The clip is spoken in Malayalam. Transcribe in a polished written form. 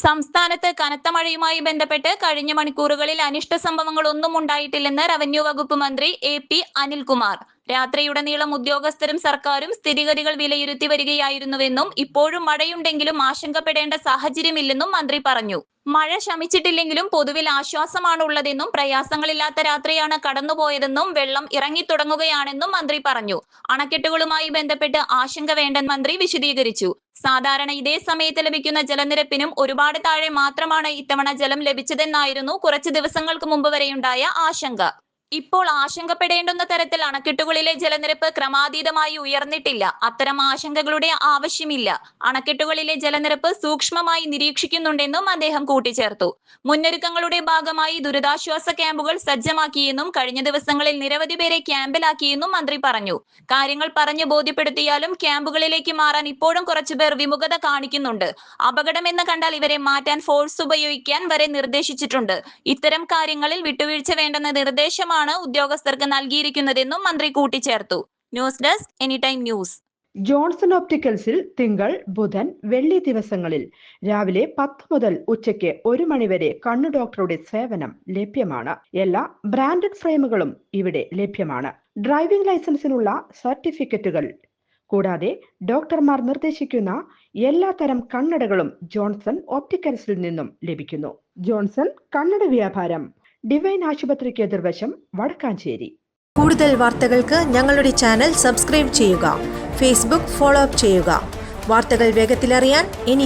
സംസ്ഥാനത്ത് കനത്ത മഴയുമായി ബന്ധപ്പെട്ട് കഴിഞ്ഞ മണിക്കൂറുകളിൽ അനിഷ്ട സംഭവങ്ങളൊന്നും ഉണ്ടായിട്ടില്ലെന്ന് റവന്യൂ വകുപ്പ് മന്ത്രി എ.പി. അനിൽകുമാർ. രാത്രിയുടനീളം ഉദ്യോഗസ്ഥരും സർക്കാരും സ്ഥിതിഗതികൾ വിലയിരുത്തി വരികയായിരുന്നുവെന്നും ഇപ്പോഴും മഴയുണ്ടെങ്കിലും ആശങ്കപ്പെടേണ്ട സാഹചര്യമില്ലെന്നും മന്ത്രി പറഞ്ഞു. മഴ ശമിച്ചിട്ടില്ലെങ്കിലും പൊതുവിൽ ആശ്വാസമാണുള്ളതെന്നും പ്രയാസങ്ങളില്ലാത്ത രാത്രിയാണ് കടന്നുപോയതെന്നും വെള്ളം ഇറങ്ങിത്തുടങ്ങുകയാണെന്നും മന്ത്രി പറഞ്ഞു. അണക്കെട്ടുകളുമായി ബന്ധപ്പെട്ട് ആശങ്ക വേണ്ടെന്ന് മന്ത്രി വിശദീകരിച്ചു. സാധാരണ ഇതേ സമയത്ത് ലഭിക്കുന്ന ജലനിരപ്പിനും ഒരുപാട് താഴെ മാത്രമാണ് ഇത്തവണ ജലം ലഭിച്ചതെന്നായിരുന്നു കുറച്ച് ദിവസങ്ങൾക്ക് മുമ്പ് വരെയുണ്ടായ ആശങ്ക. ഇപ്പോൾ ആശങ്കപ്പെടേണ്ടുന്ന തരത്തിൽ അണക്കെട്ടുകളിലെ ജലനിരപ്പ് ക്രമാതീതമായി ഉയർന്നിട്ടില്ല. അത്തരം ആശങ്കകളുടെ ആവശ്യമില്ല. അണക്കെട്ടുകളിലെ ജലനിരപ്പ് സൂക്ഷ്മമായി നിരീക്ഷിക്കുന്നുണ്ടെന്നും അദ്ദേഹം കൂട്ടിച്ചേർത്തു. മുന്നൊരുക്കങ്ങളുടെ ഭാഗമായി ദുരിതാശ്വാസ ക്യാമ്പുകൾ സജ്ജമാക്കിയെന്നും കഴിഞ്ഞ ദിവസങ്ങളിൽ നിരവധി പേരെ ക്യാമ്പിലാക്കിയെന്നും മന്ത്രി പറഞ്ഞു. കാര്യങ്ങൾ പറഞ്ഞു ബോധ്യപ്പെടുത്തിയാലും ക്യാമ്പുകളിലേക്ക് മാറാൻ ഇപ്പോഴും കുറച്ചുപേർ വിമുഖത കാണിക്കുന്നുണ്ട്. അപകടമെന്ന് കണ്ടാൽ ഇവരെ മാറ്റാൻ ഫോഴ്സ് ഉപയോഗിക്കാൻ വരെ നിർദ്ദേശിച്ചിട്ടുണ്ട്. ഇത്തരം കാര്യങ്ങളിൽ വിട്ടുവീഴ്ച വേണ്ടെന്ന നിർദ്ദേശമാണ് ഉദ്യോഗസ്ഥർക്ക് നൽകിയിരിക്കുന്നതെന്നും മന്ത്രി കൂട്ടിച്ചേർത്തു. News desk anytime news. Johnson ഒപ്റ്റിക്കൽസിൽ തിങ്കൾ, ബുധൻ, വെള്ളി ദിവസങ്ങളിൽ രാവിലെ 10 മുതൽ ഉച്ചയ്ക്ക് 1 മണിവരെ കണ്ണു ഡോക്ടറുടെ സേവനം ലഭ്യമാണ്. എല്ലാ ബ്രാൻഡഡ് ഫ്രെയിമുകളും ഇവിടെ ലഭ്യമാണ്. ഡ്രൈവിംഗ് ലൈസൻസിനുള്ള സർട്ടിഫിക്കറ്റുകൾ കൂടാതെ ഡോക്ടർമാർ നിർദ്ദേശിക്കുന്ന എല്ലാത്തരം കണ്ണടകളും ജോൺസൺ ഒപ്റ്റിക്കൽസിൽ നിന്നും ലഭിക്കുന്നു. ജോൺസൺ കണ്ണട വ്യാപാരം, ഡിവൈൻ ആശുപത്രിക്ക് എതിർവശം, വടക്കാഞ്ചേരി. കൂടുതൽ വാർത്തകൾക്ക് ഞങ്ങളുടെ ചാനൽ സബ്സ്ക്രൈബ് ചെയ്യുക. ഫേസ്ബുക്ക് ഫോളോ അപ്പ് ചെയ്യുക. വാർത്തകൾ വേഗത്തിലറിയാൻ